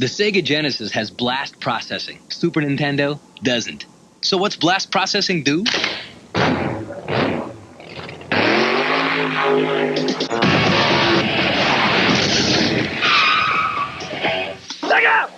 The Sega Genesis has blast processing. Super Nintendo doesn't. So what's blast processing do? Look out!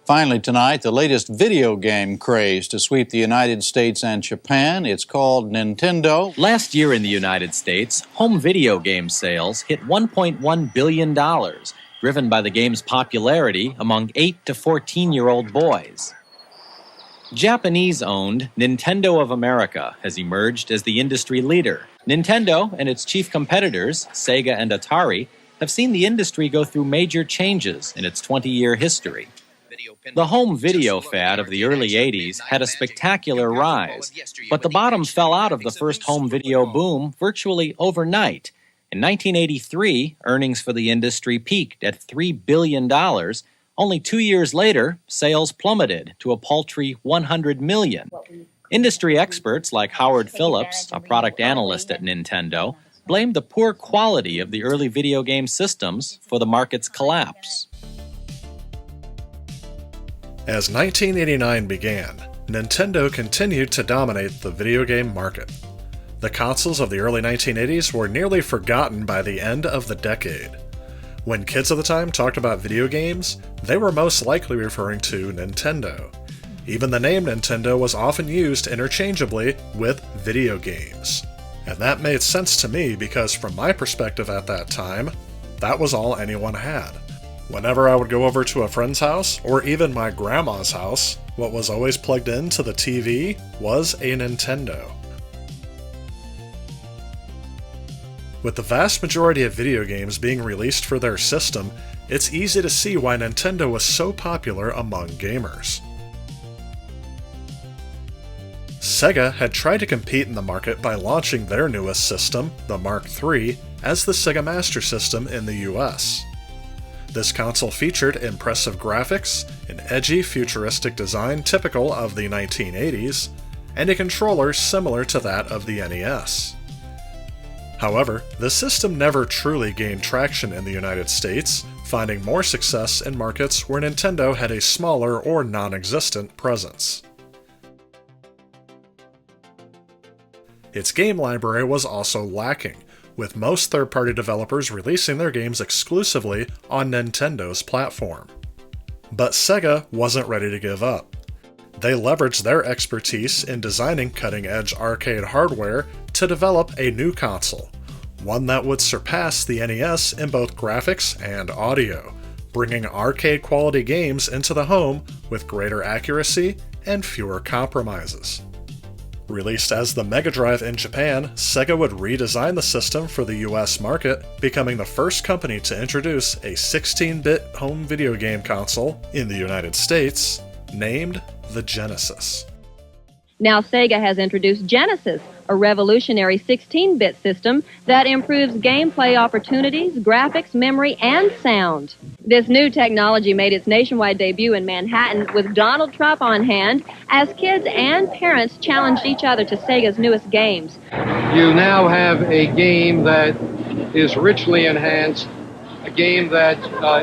Finally tonight, the latest video game craze to sweep the United States and Japan. It's called Nintendo. Last year in the United States, home video game sales hit $1.1 billion, driven by the game's popularity among 8 to 14-year-old boys. Japanese-owned Nintendo of America has emerged as the industry leader. Nintendo and its chief competitors, Sega and Atari, have seen the industry go through major changes in its 20-year history. The home video fad of the early 80s had a spectacular rise, but the bottom fell out of the first home video boom virtually overnight. In 1983, earnings for the industry peaked at $3 billion. Only 2 years later, sales plummeted to a paltry $100 million. Industry experts like Howard Phillips, a product analyst at Nintendo, blamed the poor quality of the early video game systems for the market's collapse. As 1989 began, Nintendo continued to dominate the video game market. The consoles of the early 1980s were nearly forgotten by the end of the decade. When kids of the time talked about video games, they were most likely referring to Nintendo. Even the name Nintendo was often used interchangeably with video games. And that made sense to me because from my perspective at that time, that was all anyone had. Whenever I would go over to a friend's house, or even my grandma's house, what was always plugged into the TV was a Nintendo. With the vast majority of video games being released for their system, it's easy to see why Nintendo was so popular among gamers. Sega had tried to compete in the market by launching their newest system, the Mark III, as the Sega Master System in the US. This console featured impressive graphics, an edgy, futuristic design typical of the 1980s, and a controller similar to that of the NES. However, the system never truly gained traction in the United States, finding more success in markets where Nintendo had a smaller or non-existent presence. Its game library was also lacking, with most third-party developers releasing their games exclusively on Nintendo's platform. But Sega wasn't ready to give up. They leveraged their expertise in designing cutting-edge arcade hardware to develop a new console, one that would surpass the NES in both graphics and audio, bringing arcade-quality games into the home with greater accuracy and fewer compromises. Released as the MegaDrive in Japan, Sega would redesign the system for the US market, becoming the first company to introduce a 16-bit home video game console in the United States, named the Genesis. Now Sega has introduced Genesis, a revolutionary 16-bit system that improves gameplay opportunities, graphics, memory, and sound. This new technology made its nationwide debut in Manhattan with Donald Trump on hand as kids and parents challenged each other to Sega's newest games. You now have a game that is richly enhanced, game that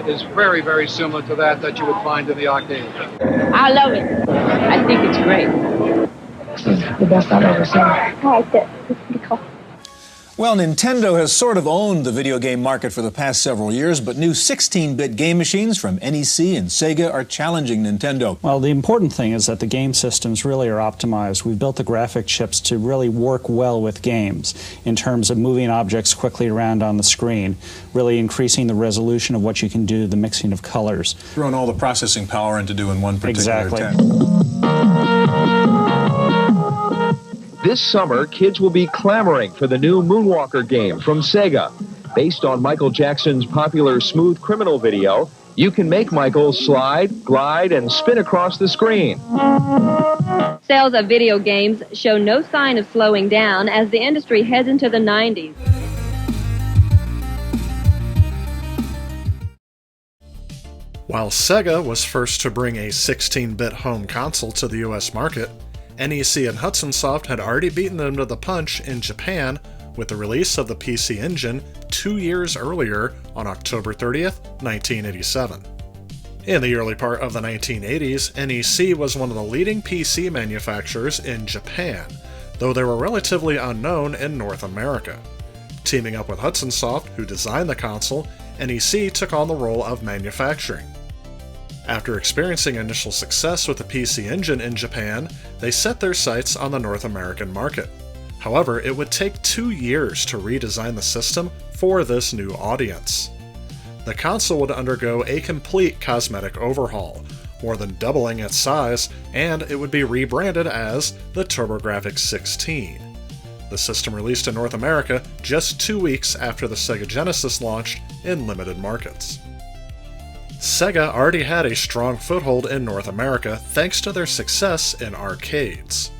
is very, very similar to that you would find in the arcade. I love it. I think it's great. The best I've ever seen. I liked it. It's pretty cool. Well, Nintendo has sort of owned the video game market for the past several years, but new 16-bit game machines from NEC and Sega are challenging Nintendo. Well, the important thing is that the game systems really are optimized. We've built the graphic chips to really work well with games in terms of moving objects quickly around on the screen, really increasing the resolution of what you can do, the mixing of colors. Throwing all the processing power into doing one particular task. This summer, kids will be clamoring for the new Moonwalker game from Sega. Based on Michael Jackson's popular Smooth Criminal video, you can make Michael slide, glide, and spin across the screen. Sales of video games show no sign of slowing down as the industry heads into the 90s. While Sega was first to bring a 16-bit home console to the US market, NEC and Hudson Soft had already beaten them to the punch in Japan with the release of the PC Engine 2 years earlier on October 30th, 1987. In the early part of the 1980s, NEC was one of the leading PC manufacturers in Japan, though they were relatively unknown in North America. Teaming up with Hudson Soft, who designed the console, NEC took on the role of manufacturing. After experiencing initial success with the PC Engine in Japan, they set their sights on the North American market. However, it would take 2 years to redesign the system for this new audience. The console would undergo a complete cosmetic overhaul, more than doubling its size, and it would be rebranded as the TurboGrafx 16. The system released in North America just 2 weeks after the Sega Genesis launched in limited markets. Sega already had a strong foothold in North America thanks to their success in arcades.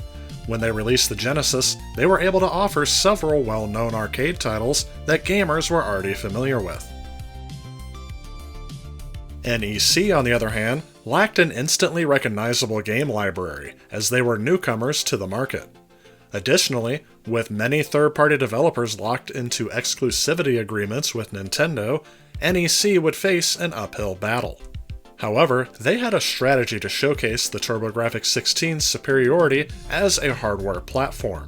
When they released the Genesis, they were able to offer several well-known arcade titles that gamers were already familiar with. NEC, on the other hand, lacked an instantly recognizable game library, as they were newcomers to the market. Additionally, with many third-party developers locked into exclusivity agreements with Nintendo, NEC would face an uphill battle. However, they had a strategy to showcase the TurboGrafx 16's superiority as a hardware platform.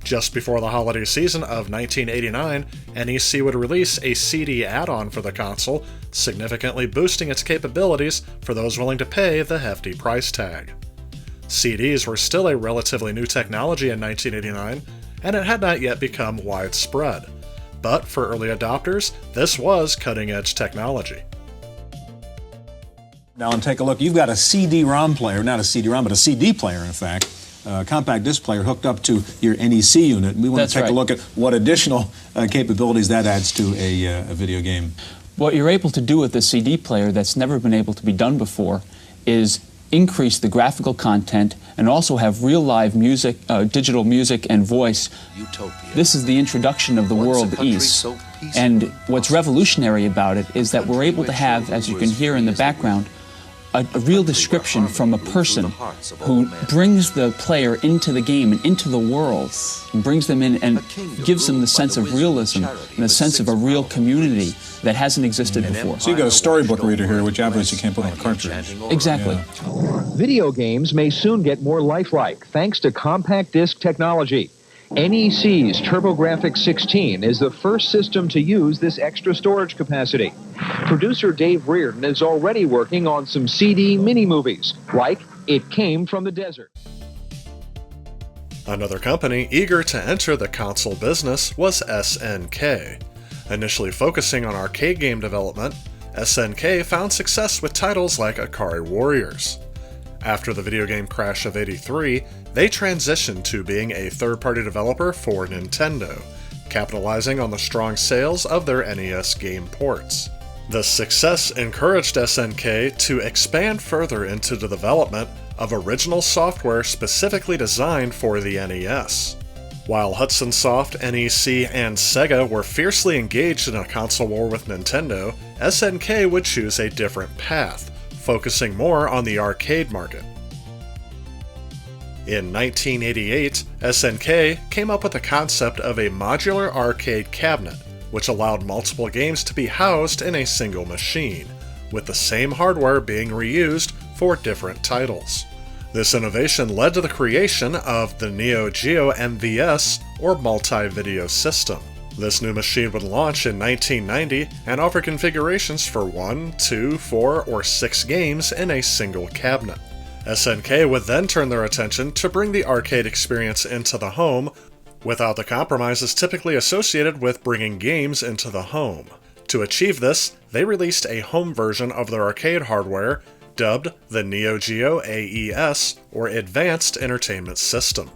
Just before the holiday season of 1989, NEC would release a CD add-on for the console, significantly boosting its capabilities for those willing to pay the hefty price tag. CDs were still a relatively new technology in 1989, and it had not yet become widespread. But for early adopters, this was cutting-edge technology. Now, and take a look. You've got a CD-ROM player, not a CD-ROM, but a CD player, in fact, compact disc player hooked up to your NEC unit. And we want to take a look at what additional capabilities that adds to a video game. What you're able to do with the CD player that's never been able to be done before is increase the graphical content and also have real live music, digital music and voice. Utopia. This is the introduction of the world East. So and what's revolutionary about it is that we're able to have, as you can hear in the background, a real description from a person who brings the player into the game and into the world, and brings them in and gives them the sense of realism and a sense of a real community that hasn't existed before. So you've got a storybook reader here, which obviously you can't put on a cartridge. Exactly. Yeah. Video games may soon get more lifelike thanks to compact disc technology. NEC's TurboGrafx 16 is the first system to use this extra storage capacity. Producer Dave Reardon is already working on some CD mini-movies, like It Came from the Desert. Another company eager to enter the console business was SNK. Initially focusing on arcade game development, SNK found success with titles like Akari Warriors. After the video game crash of '83, they transitioned to being a third-party developer for Nintendo, capitalizing on the strong sales of their NES game ports. This success encouraged SNK to expand further into the development of original software specifically designed for the NES. While Hudson Soft, NEC, and Sega were fiercely engaged in a console war with Nintendo, SNK would choose a different path, focusing more on the arcade market. In 1988, SNK came up with the concept of a modular arcade cabinet, which allowed multiple games to be housed in a single machine, with the same hardware being reused for different titles. This innovation led to the creation of the NeoGeo MVS, or multi-video system. This new machine would launch in 1990 and offer configurations for 1, 2, 4, or 6 games in a single cabinet. SNK would then turn their attention to bring the arcade experience into the home, without the compromises typically associated with bringing games into the home. To achieve this, they released a home version of their arcade hardware, dubbed the NeoGeo AES, or Advanced Entertainment System.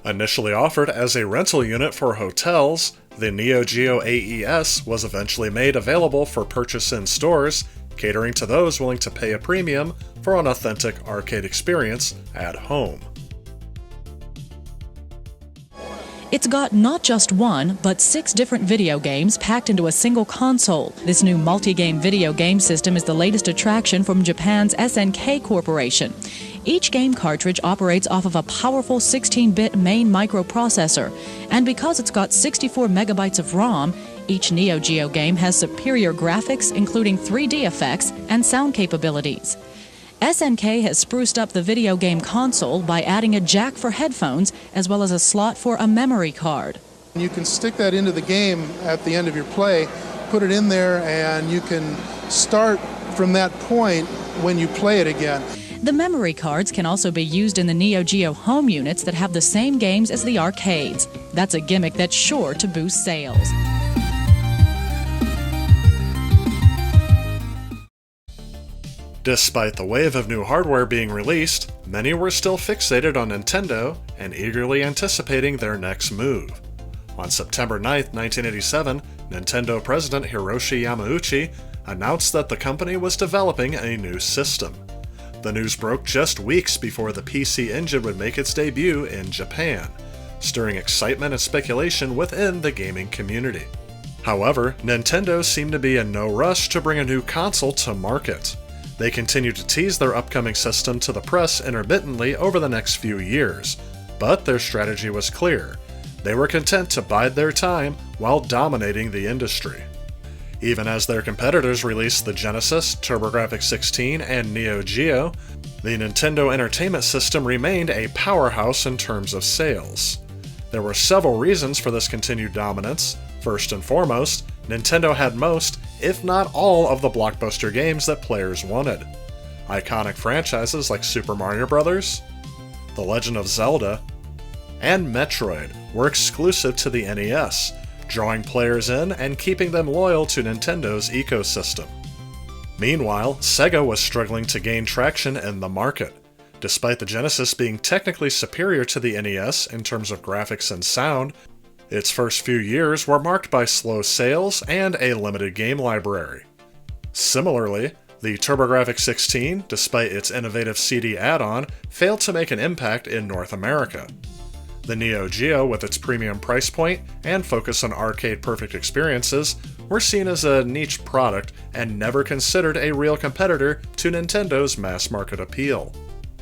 Initially offered as a rental unit for hotels, the NeoGeo AES was eventually made available for purchase in stores, catering to those willing to pay a premium for an authentic arcade experience at home. It's got not just one, but 6 different video games packed into a single console. This new multi-game video game system is the latest attraction from Japan's SNK Corporation. Each game cartridge operates off of a powerful 16-bit main microprocessor, and because it's got 64 megabytes of ROM, each NeoGeo game has superior graphics, including 3D effects and sound capabilities. SNK has spruced up the video game console by adding a jack for headphones, as well as a slot for a memory card. You can stick that into the game at the end of your play, put it in there, and you can start from that point when you play it again. The memory cards can also be used in the NeoGeo home units that have the same games as the arcades. That's a gimmick that's sure to boost sales. Despite the wave of new hardware being released, many were still fixated on Nintendo and eagerly anticipating their next move. On September 9, 1987, Nintendo President Hiroshi Yamauchi announced that the company was developing a new system. The news broke just weeks before the PC Engine would make its debut in Japan, stirring excitement and speculation within the gaming community. However, Nintendo seemed to be in no rush to bring a new console to market. They continued to tease their upcoming system to the press intermittently over the next few years, but their strategy was clear. They were content to bide their time while dominating the industry. Even as their competitors released the Genesis, TurboGrafx 16, and NeoGeo, the Nintendo Entertainment System remained a powerhouse in terms of sales. There were several reasons for this continued dominance. First and foremost, Nintendo had most, if not all, of the blockbuster games that players wanted. Iconic franchises like Super Mario Bros., The Legend of Zelda, and Metroid were exclusive to the NES, drawing players in and keeping them loyal to Nintendo's ecosystem. Meanwhile, Sega was struggling to gain traction in the market. Despite the Genesis being technically superior to the NES in terms of graphics and sound, its first few years were marked by slow sales and a limited game library. Similarly, the TurboGrafx 16, despite its innovative CD add-on, failed to make an impact in North America. The NeoGeo, with its premium price point and focus on arcade-perfect experiences, were seen as a niche product and never considered a real competitor to Nintendo's mass-market appeal.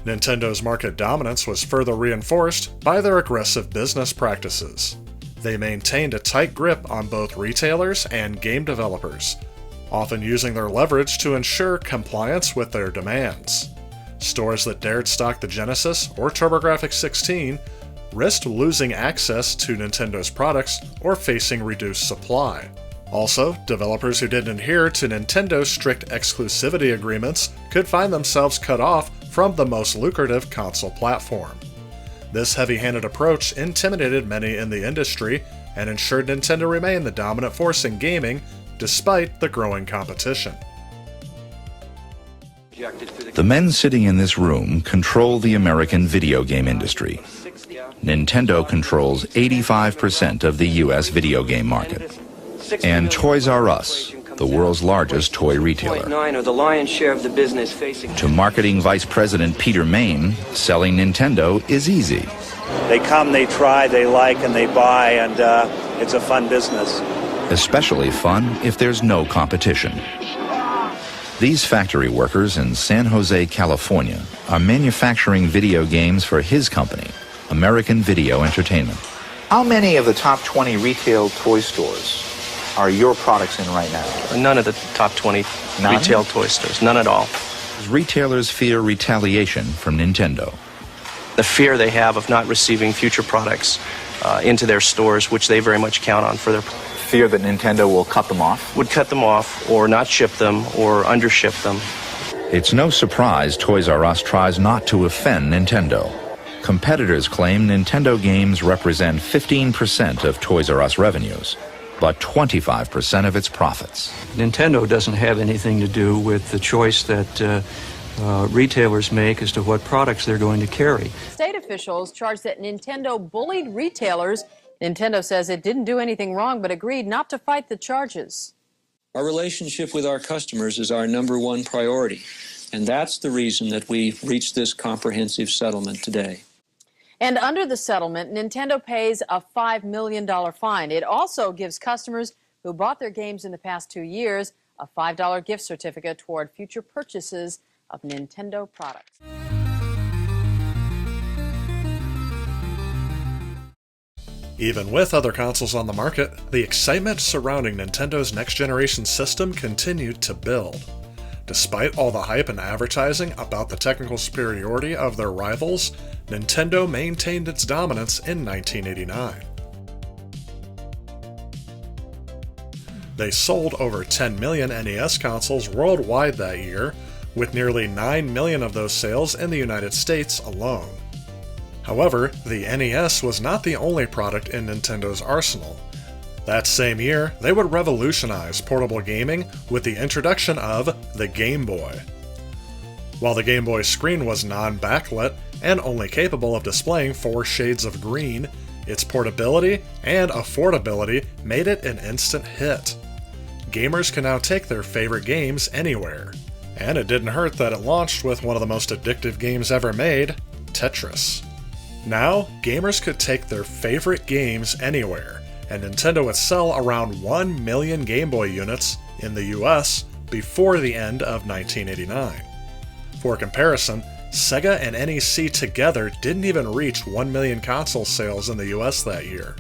Nintendo's market dominance was further reinforced by their aggressive business practices. They maintained a tight grip on both retailers and game developers, often using their leverage to ensure compliance with their demands. Stores that dared stock the Genesis or TurboGrafx 16 risked losing access to Nintendo's products or facing reduced supply. Also, developers who didn't adhere to Nintendo's strict exclusivity agreements could find themselves cut off from the most lucrative console platform. This heavy-handed approach intimidated many in the industry and ensured Nintendo remained the dominant force in gaming despite the growing competition. The men sitting in this room control the American video game industry. Nintendo controls 85% of the US video game market. And Toys R Us, the world's largest toy retailer. The lion's share of the business facing. To marketing vice president Peter Main, selling Nintendo is easy. They come, they try, they like, and they buy, and it's a fun business. Especially fun if there's no competition. These factory workers in San Jose, California, are manufacturing video games for his company, American Video Entertainment. How many of the top 20 retail toy stores are your products in right now? None of the top 20 retail toy stores. None at all. Retailers fear retaliation from Nintendo. The fear they have of not receiving future products into their stores, which they very much count on for their fear that Nintendo will cut them off? Would cut them off or not ship them or undership them. It's no surprise Toys R Us tries not to offend Nintendo. Competitors claim Nintendo games represent 15% of Toys R Us revenues, but 25% of its profits. Nintendo doesn't have anything to do with the choice that retailers make as to what products they're going to carry. State officials charged that Nintendo bullied retailers. Nintendo says it didn't do anything wrong, but agreed not to fight the charges. Our relationship with our customers is our #1 priority, and that's the reason that we've reached this comprehensive settlement today. And under the settlement, Nintendo pays a $5 million fine. It also gives customers who bought their games in the past 2 years a $5 gift certificate toward future purchases of Nintendo products. Even with other consoles on the market, the excitement surrounding Nintendo's next-generation system continued to build. Despite all the hype and advertising about the technical superiority of their rivals, Nintendo maintained its dominance in 1989. They sold over 10 million NES consoles worldwide that year, with nearly 9 million of those sales in the United States alone. However, the NES was not the only product in Nintendo's arsenal. That same year, they would revolutionize portable gaming with the introduction of the Game Boy. While the Game Boy screen was non-backlit and only capable of displaying 4 shades of green, its portability and affordability made it an instant hit. Gamers can now take their favorite games anywhere. And it didn't hurt that it launched with one of the most addictive games ever made, Tetris. Now, gamers could take their favorite games anywhere, and Nintendo would sell around 1 million Game Boy units in the US before the end of 1989. For comparison, Sega and NEC together didn't even reach 1 million console sales in the US that year.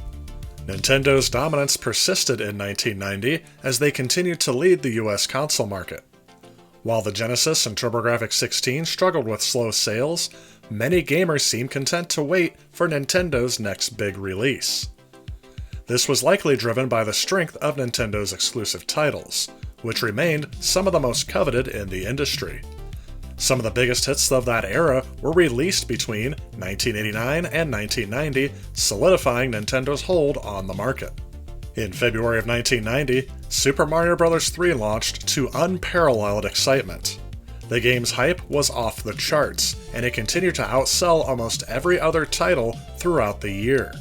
Nintendo's dominance persisted in 1990 as they continued to lead the US console market. While the Genesis and TurboGrafx 16 struggled with slow sales, many gamers seemed content to wait for Nintendo's next big release. This was likely driven by the strength of Nintendo's exclusive titles, which remained some of the most coveted in the industry. Some of the biggest hits of that era were released between 1989 and 1990, solidifying Nintendo's hold on the market. In February of 1990, Super Mario Bros. 3 launched to unparalleled excitement. The game's hype was off the charts, and it continued to outsell almost every other title throughout the year.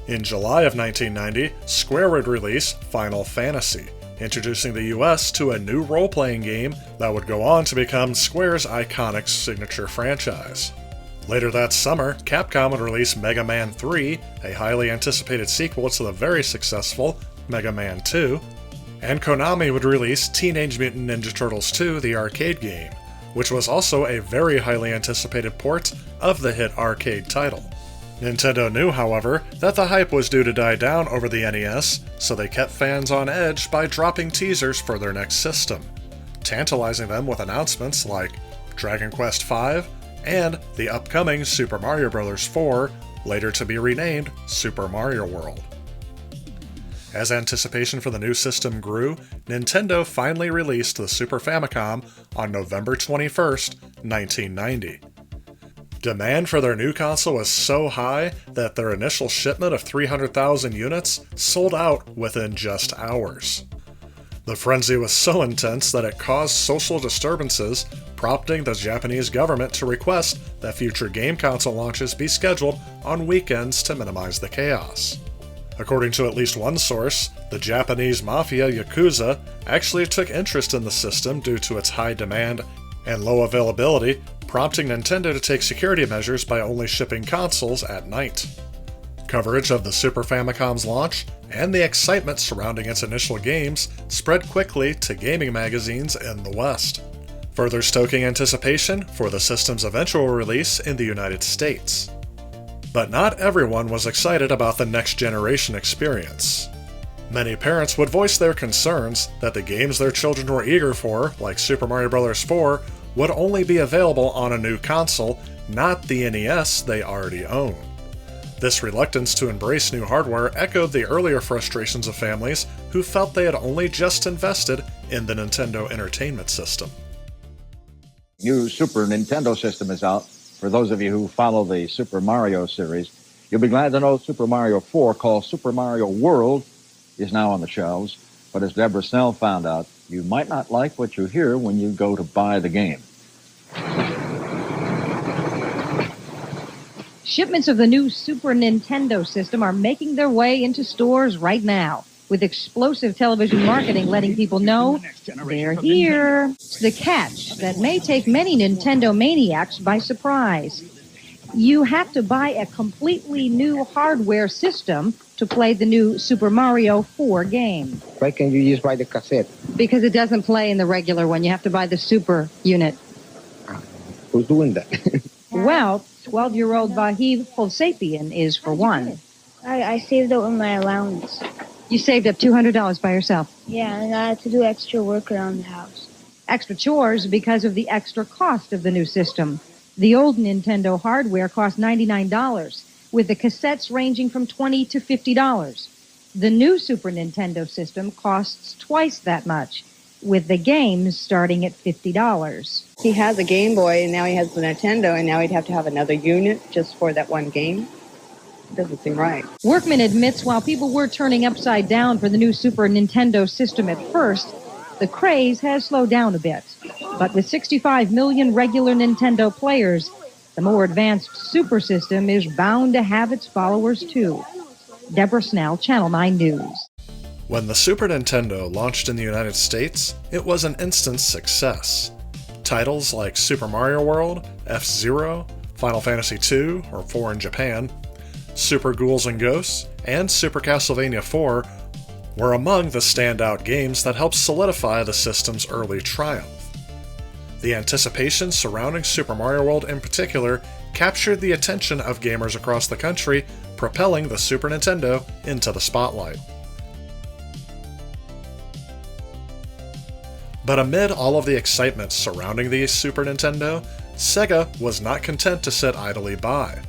In July of 1990, Square would release Final Fantasy, introducing the US to a new role-playing game that would go on to become Square's iconic signature franchise. Later that summer, Capcom would release Mega Man 3, a highly anticipated sequel to the very successful Mega Man 2, and Konami would release Teenage Mutant Ninja Turtles 2, the arcade game, which was also a very highly anticipated port of the hit arcade title. Nintendo knew, however, that the hype was due to die down over the NES, so they kept fans on edge by dropping teasers for their next system, tantalizing them with announcements like Dragon Quest V and the upcoming Super Mario Bros. 4, later to be renamed Super Mario World. As anticipation for the new system grew, Nintendo finally released the Super Famicom on November 21st, 1990. Demand for their new console was so high that their initial shipment of 300,000 units sold out within just hours. The frenzy was so intense that it caused social disturbances, prompting the Japanese government to request that future game console launches be scheduled on weekends to minimize the chaos. According to at least one source, the Japanese mafia Yakuza actually took interest in the system due to its high demand and low availability, prompting Nintendo to take security measures by only shipping consoles at night. Coverage of the Super Famicom's launch and the excitement surrounding its initial games spread quickly to gaming magazines in the West, further stoking anticipation for the system's eventual release in the United States. But not everyone was excited about the next-generation experience. Many parents would voice their concerns that the games their children were eager for, like Super Mario Bros. 4, would only be available on a new console, not the NES they already own. This reluctance to embrace new hardware echoed the earlier frustrations of families who felt they had only just invested in the Nintendo Entertainment System. New Super Nintendo system is out. For those of you who follow the Super Mario series, you'll be glad to know Super Mario 4, called Super Mario World, is now on the shelves. But as Deborah Snell found out, you might not like what you hear when you go to buy the game. Shipments of the new Super Nintendo system are making their way into stores right now, with explosive television marketing letting people know they're here. It's the catch that may take many Nintendo maniacs by surprise. You have to buy a completely new hardware system to play the new Super Mario 4 game. Why can't you just buy the cassette? Because it doesn't play in the regular one. You have to buy the Super unit. Who's doing that? Well, 12-year-old Vahiv Holsapien is for one. I saved up with my allowance. You saved up $200 by yourself. Yeah, and I had to do extra work around the house. Extra chores because of the extra cost of the new system. The old Nintendo hardware cost $99, with the cassettes ranging from $20 to $50. The new Super Nintendo system costs twice that much, with the games starting at $50. He has a Game Boy, and now he has the Nintendo, and now he'd have to have another unit just for that one game. Doesn't seem right. Workman admits while people were turning upside down for the new Super Nintendo system at first, the craze has slowed down a bit. But with 65 million regular Nintendo players, the more advanced Super system is bound to have its followers too. Deborah Snell, Channel 9 News. When the Super Nintendo launched in the United States, it was an instant success. Titles like Super Mario World, F-Zero, Final Fantasy II, or 4 in Japan, Super Ghouls and Ghosts, and Super Castlevania 4 were among the standout games that helped solidify the system's early triumph. The anticipation surrounding Super Mario World in particular captured the attention of gamers across the country, propelling the Super Nintendo into the spotlight. But amid all of the excitement surrounding the Super Nintendo, Sega was not content to sit idly by.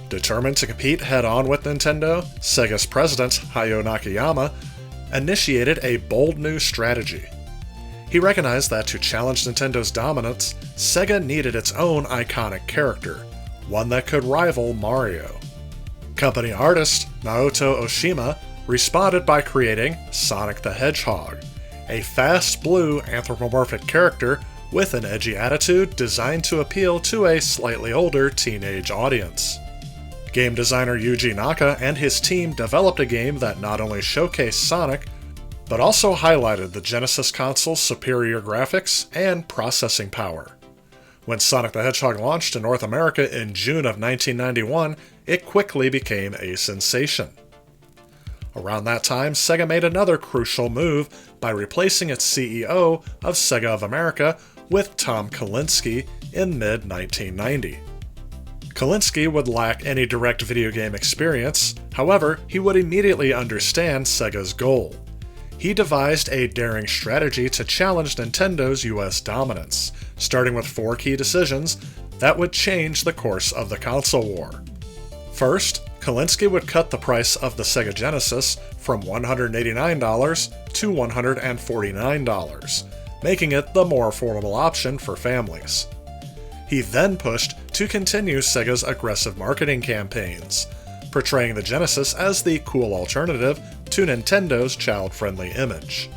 Determined to compete head-on with Nintendo, Sega's president, Hayao Nakayama, initiated a bold new strategy. He recognized that to challenge Nintendo's dominance, Sega needed its own iconic character, one that could rival Mario. Company artist Naoto Oshima responded by creating Sonic the Hedgehog, a fast blue anthropomorphic character with an edgy attitude designed to appeal to a slightly older teenage audience. Game designer Yuji Naka and his team developed a game that not only showcased Sonic, but also highlighted the Genesis console's superior graphics and processing power. When Sonic the Hedgehog launched in North America in June of 1991, it quickly became a sensation. Around that time, Sega made another crucial move by replacing its CEO of Sega of America with Tom Kalinske in mid-1990. Kalinske would lack any direct video game experience, however, he would immediately understand Sega's goal. He devised a daring strategy to challenge Nintendo's US dominance, starting with 4 key decisions that would change the course of the console war. First, Kalinske would cut the price of the Sega Genesis from $189 to $149, making it the more affordable option for families. He then pushed to continue Sega's aggressive marketing campaigns, portraying the Genesis as the cool alternative to Nintendo's child-friendly image.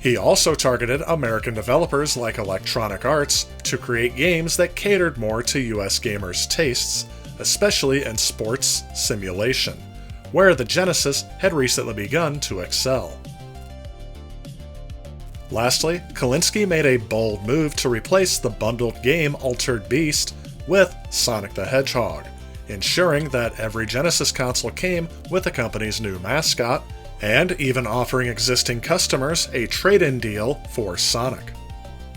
He also targeted American developers like Electronic Arts to create games that catered more to US gamers' tastes, especially in sports simulation, where the Genesis had recently begun to excel. Lastly, Kalinske made a bold move to replace the bundled game Altered Beast with Sonic the Hedgehog, ensuring that every Genesis console came with the company's new mascot, and even offering existing customers a trade-in deal for Sonic.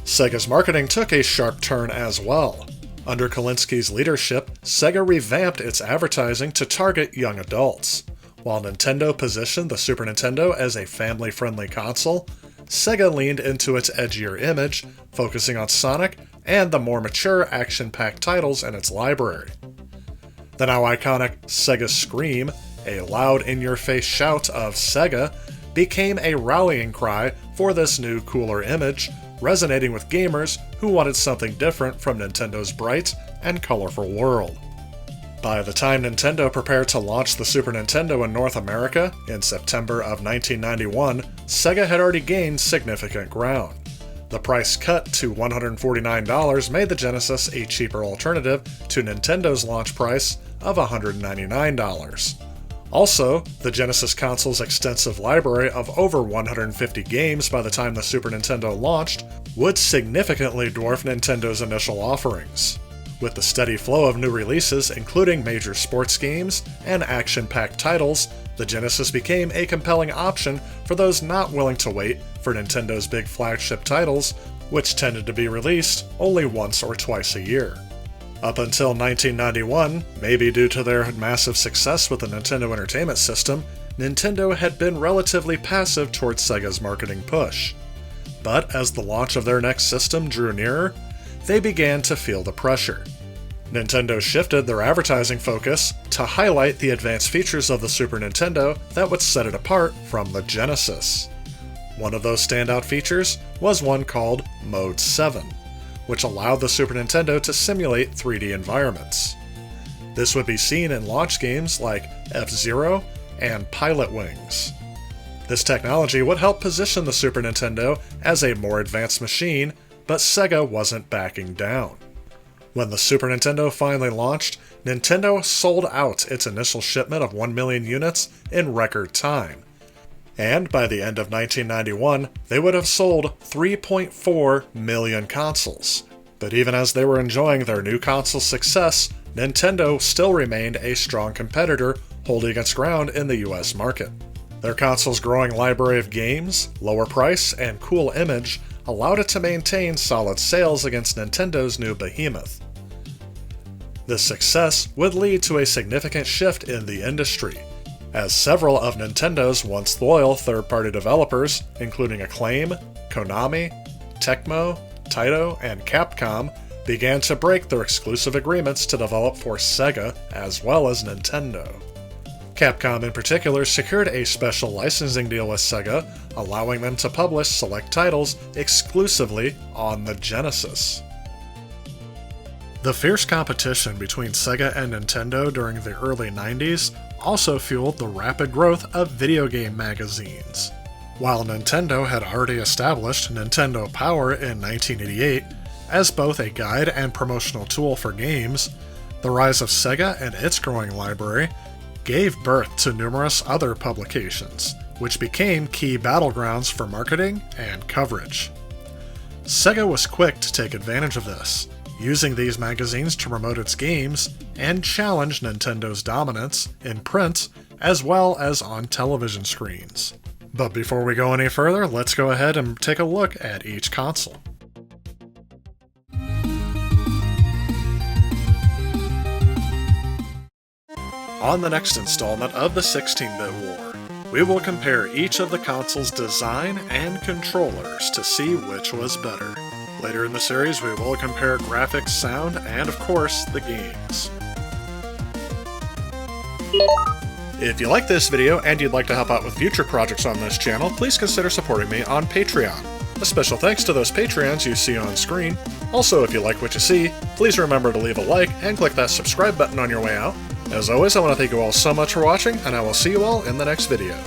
Sega's marketing took a sharp turn as well. Under Kalinski's leadership, Sega revamped its advertising to target young adults. While Nintendo positioned the Super Nintendo as a family-friendly console, Sega leaned into its edgier image, focusing on Sonic and the more mature action-packed titles in its library. The now iconic Sega Scream, a loud in-your-face shout of Sega, became a rallying cry for this new, cooler image, resonating with gamers who wanted something different from Nintendo's bright and colorful world. By the time Nintendo prepared to launch the Super Nintendo in North America in September of 1991, Sega had already gained significant ground. The price cut to $149 made the Genesis a cheaper alternative to Nintendo's launch price of $199. Also, the Genesis console's extensive library of over 150 games by the time the Super Nintendo launched would significantly dwarf Nintendo's initial offerings. With the steady flow of new releases, including major sports games and action-packed titles, the Genesis became a compelling option for those not willing to wait for Nintendo's big flagship titles, which tended to be released only once or twice a year. Up until 1991, maybe due to their massive success with the Nintendo Entertainment System, Nintendo had been relatively passive towards Sega's marketing push. But as the launch of their next system drew nearer, they began to feel the pressure. Nintendo shifted their advertising focus to highlight the advanced features of the Super Nintendo that would set it apart from the Genesis. One of those standout features was one called Mode 7, which allowed the Super Nintendo to simulate 3D environments. This would be seen in launch games like F-Zero and Pilot Wings. This technology would help position the Super Nintendo as a more advanced machine, but Sega wasn't backing down. When the Super Nintendo finally launched, Nintendo sold out its initial shipment of 1 million units in record time. And by the end of 1991, they would have sold 3.4 million consoles. But even as they were enjoying their new console success, Nintendo still remained a strong competitor, holding its ground in the US market. Their console's growing library of games, lower price, and cool image allowed it to maintain solid sales against Nintendo's new behemoth. This success would lead to a significant shift in the industry, as several of Nintendo's once loyal third-party developers, including Acclaim, Konami, Tecmo, Taito, and Capcom, began to break their exclusive agreements to develop for Sega as well as Nintendo. Capcom in particular secured a special licensing deal with Sega, allowing them to publish select titles exclusively on the Genesis. The fierce competition between Sega and Nintendo during the early 90s also fueled the rapid growth of video game magazines. While Nintendo had already established Nintendo Power in 1988 as both a guide and promotional tool for games, the rise of Sega and its growing library gave birth to numerous other publications, which became key battlegrounds for marketing and coverage. Sega was quick to take advantage of this, using these magazines to promote its games and challenge Nintendo's dominance in print as well as on television screens. But before we go any further, let's go ahead and take a look at each console. On the next installment of the 16-bit war, we will compare each of the console's design and controllers to see which was better. Later in the series, we will compare graphics, sound, and of course, the games. If you like this video and you'd like to help out with future projects on this channel, please consider supporting me on Patreon. A special thanks to those Patreons you see on screen. Also, if you like what you see, please remember to leave a like and click that subscribe button on your way out. As always, I want to thank you all so much for watching, and I will see you all in the next video.